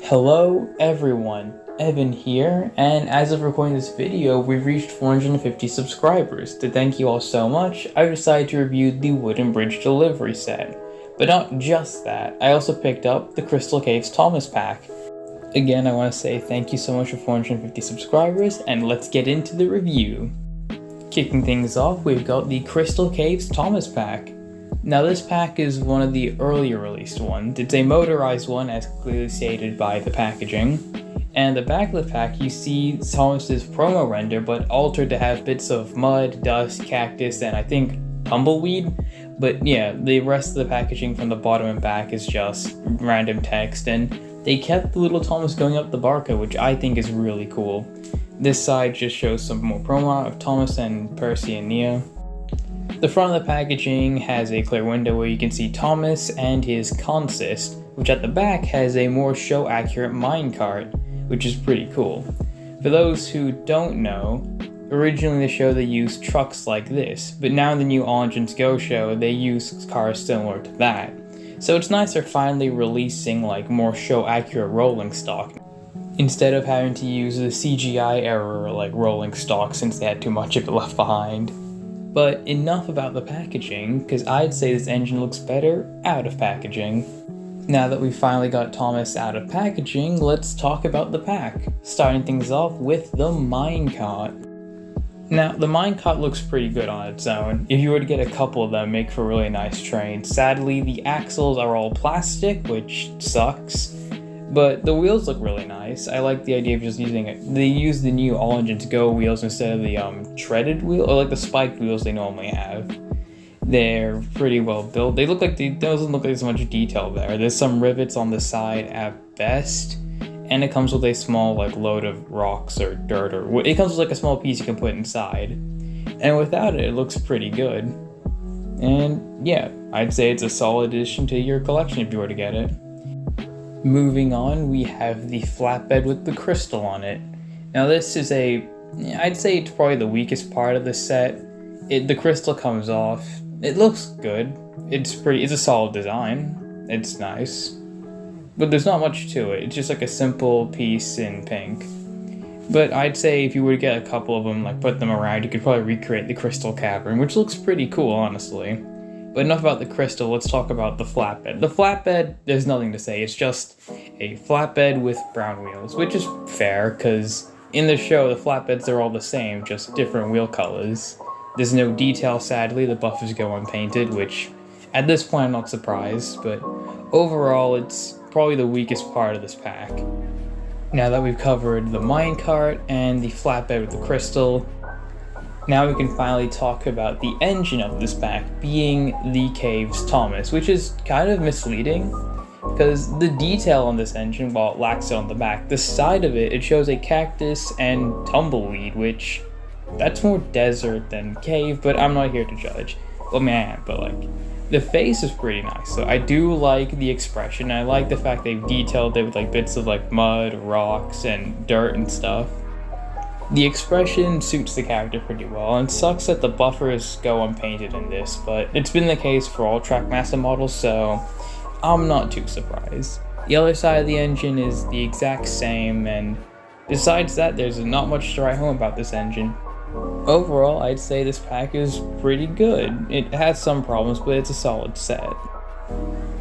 Hello everyone, Evan here, and as of recording this video, we've reached 450 subscribers. To thank you all so much, I decided to review the Wooden Bridge Delivery set. But not just that, I also picked up the Crystal Caves Thomas pack. Again, I want to say thank you so much for 450 subscribers, and let's get into the review. Kicking things off, we've got the Crystal Caves Thomas pack. Now this pack is one of the earlier released ones. It's a motorized one as clearly stated by the packaging. And the back of the pack you see Thomas's promo render but altered to have bits of mud, dust, cactus, and I think tumbleweed. But yeah, the rest of the packaging from the bottom and back is just random text, and they kept the little Thomas going up the barcode, which I think is really cool. This side just shows some more promo art of Thomas and Percy and Nia. The front of the packaging has a clear window where you can see Thomas and his consist, which at the back has a more show-accurate minecart, which is pretty cool. For those who don't know, originally in the show they used trucks like this, but now in the new All Engines Go show they use cars similar to that. So it's nice they're finally releasing like more show-accurate rolling stock, instead of having to use the CGI era like rolling stock since they had too much of it left behind. But enough about the packaging, because I'd say this engine looks better out of packaging. Now that we've finally got Thomas out of packaging, let's talk about the pack. Starting things off with the minecart. Now, the minecart looks pretty good on its own. If you were to get a couple of them, make for a really nice train. Sadly, the axles are all plastic, which sucks. But the wheels look really nice. I like the idea of just using it. They use the new All Engines Go wheels instead of the treaded wheel, or like the spiked wheels they normally have. They're pretty well built. They look like there doesn't look like there's much detail there. There's some rivets on the side at best, and it comes with a small like load of rocks or dirt, or it comes with like a small piece you can put inside. And without it, it looks pretty good. And yeah, I'd say it's a solid addition to your collection if you were to get it. Moving on, we have the flatbed with the crystal on it. Now this is I'd say it's probably the weakest part of the set. The crystal comes off. It looks good. It's a solid design. It's nice. But there's not much to it. It's just like a simple piece in pink. But I'd say if you were to get a couple of them, like put them around, you could probably recreate the crystal cavern, which looks pretty cool, honestly. But enough about the crystal, let's talk about the flatbed. The flatbed, there's nothing to say. It's just a flatbed with brown wheels, which is fair, because in the show, the flatbeds are all the same, just different wheel colors. There's no detail, sadly. The buffers go unpainted, which at this point I'm not surprised, but overall it's probably the weakest part of this pack. Now that we've covered the minecart and the flatbed with the crystal, now we can finally talk about the engine of this pack being the Caves Thomas, which is kind of misleading because the detail on this engine, while it lacks it on the back, the side of it shows a cactus and tumbleweed, which that's more desert than cave, but I'm not here to judge. Well, man, but like the face is pretty nice. So I do like the expression. I like the fact they've detailed it with like bits of like mud, rocks, and dirt and stuff. The expression suits the character pretty well, and it sucks that the buffers go unpainted in this, but it's been the case for all trackmaster models, so I'm not too surprised. The other side of the engine is the exact same, and besides that, there's not much to write home about this engine. Overall, I'd say this pack is pretty good. It has some problems, but it's a solid set.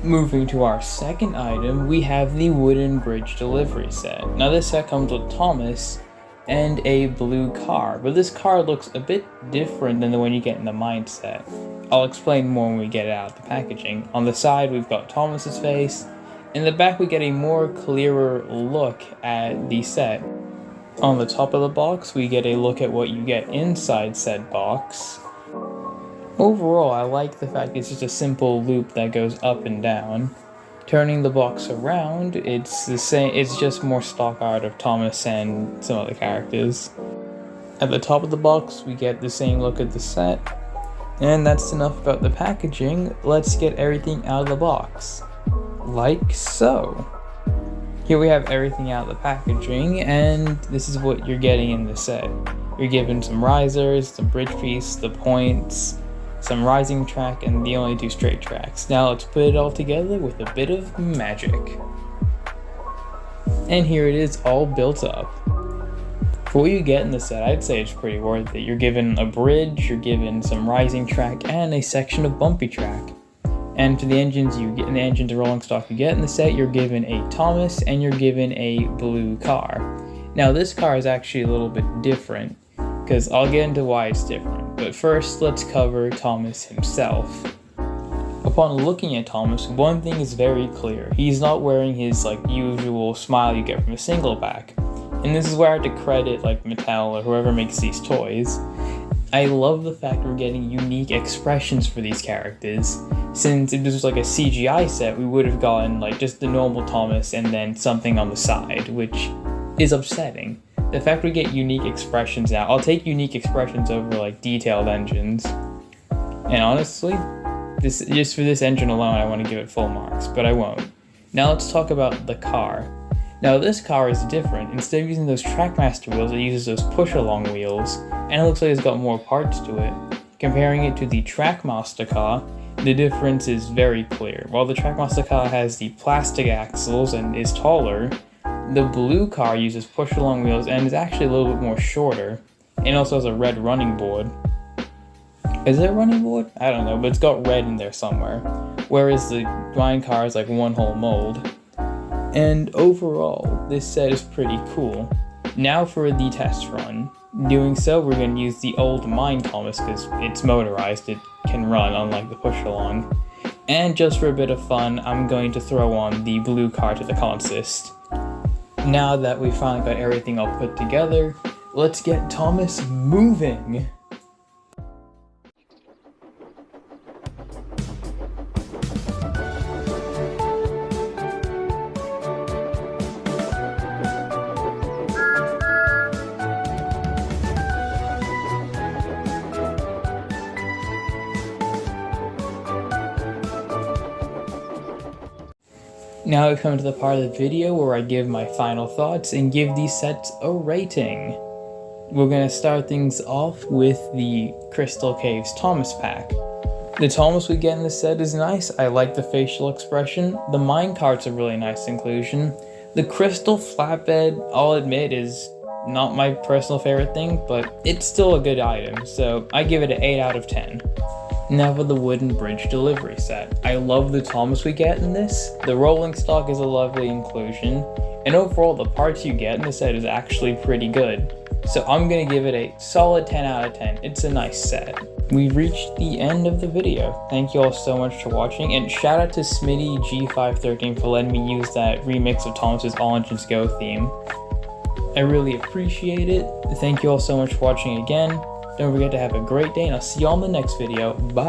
Moving to our second item, we have the Wooden Bridge Delivery set. Now this set comes with Thomas and a blue car, but this car looks a bit different than the one you get in the mine set. I'll explain more when we get it out of the packaging. On the side we've got Thomas's face. In the back we get a more clearer look at the set. On the top of the box we get a look at what you get inside said box. Overall, I like the fact it's just a simple loop that goes up and down. Turning the box around, it's the same. It's just more stock art of Thomas and some other characters. At the top of the box, we get the same look at the set. And that's enough about the packaging. Let's get everything out of the box. Like so. Here we have everything out of the packaging, and this is what you're getting in the set. You're given some risers, some bridge piece, the points, some rising track, and the only two straight tracks. Now let's put it all together with a bit of magic. And here it is all built up. For what you get in the set, I'd say it's pretty worth it. You're given a bridge, you're given some rising track, and a section of bumpy track. And for the engines you get, in the engines and rolling stock you get in the set, you're given a Thomas and you're given a blue car. Now this car is actually a little bit different, because I'll get into why it's different. But first, let's cover Thomas himself. Upon looking at Thomas, one thing is very clear. He's not wearing his usual smile you get from a single pack. And this is where I have to credit Mattel or whoever makes these toys. I love the fact we're getting unique expressions for these characters. Since if this was a CGI set, we would have gotten just the normal Thomas and then something on the side, which is upsetting. The fact we get unique expressions now, I'll take unique expressions over detailed engines. And honestly, just for this engine alone, I want to give it full marks, but I won't. Now let's talk about the car. Now this car is different. Instead of using those trackmaster wheels, it uses those push-along wheels, and it looks like it's got more parts to it. Comparing it to the trackmaster car, the difference is very clear. While the trackmaster car has the plastic axles and is taller, the blue car uses push-along wheels and is actually a little bit more shorter, and also has a red running board. Is it a running board? I don't know, but it's got red in there somewhere. Whereas the mine car is one whole mold. And overall, this set is pretty cool. Now for the test run. Doing so, we're going to use the old mine Thomas because it's motorized, it can run unlike the push-along. And just for a bit of fun, I'm going to throw on the blue car to the consist. Now that we finally got everything all put together, let's get Thomas moving! Now we come to the part of the video where I give my final thoughts and give these sets a rating. We're going to start things off with the Crystal Caves Thomas pack. The Thomas we get in this set is nice. I like the facial expression. The minecart's a really nice inclusion. The crystal flatbed, I'll admit, is not my personal favorite thing, but it's still a good item, so I give it an 8 out of 10. Now for the wooden bridge delivery set. I love the Thomas we get in this. The rolling stock is a lovely inclusion, and overall the parts you get in the set is actually pretty good. So I'm gonna give it a solid 10 out of 10. It's a nice set. We've reached the end of the video. Thank you all so much for watching, and shout out to Smitty G513 for letting me use that remix of Thomas's All Engines Go theme. I really appreciate it. Thank you all so much for watching again. Don't forget to have a great day, and I'll see you all in the next video. Bye!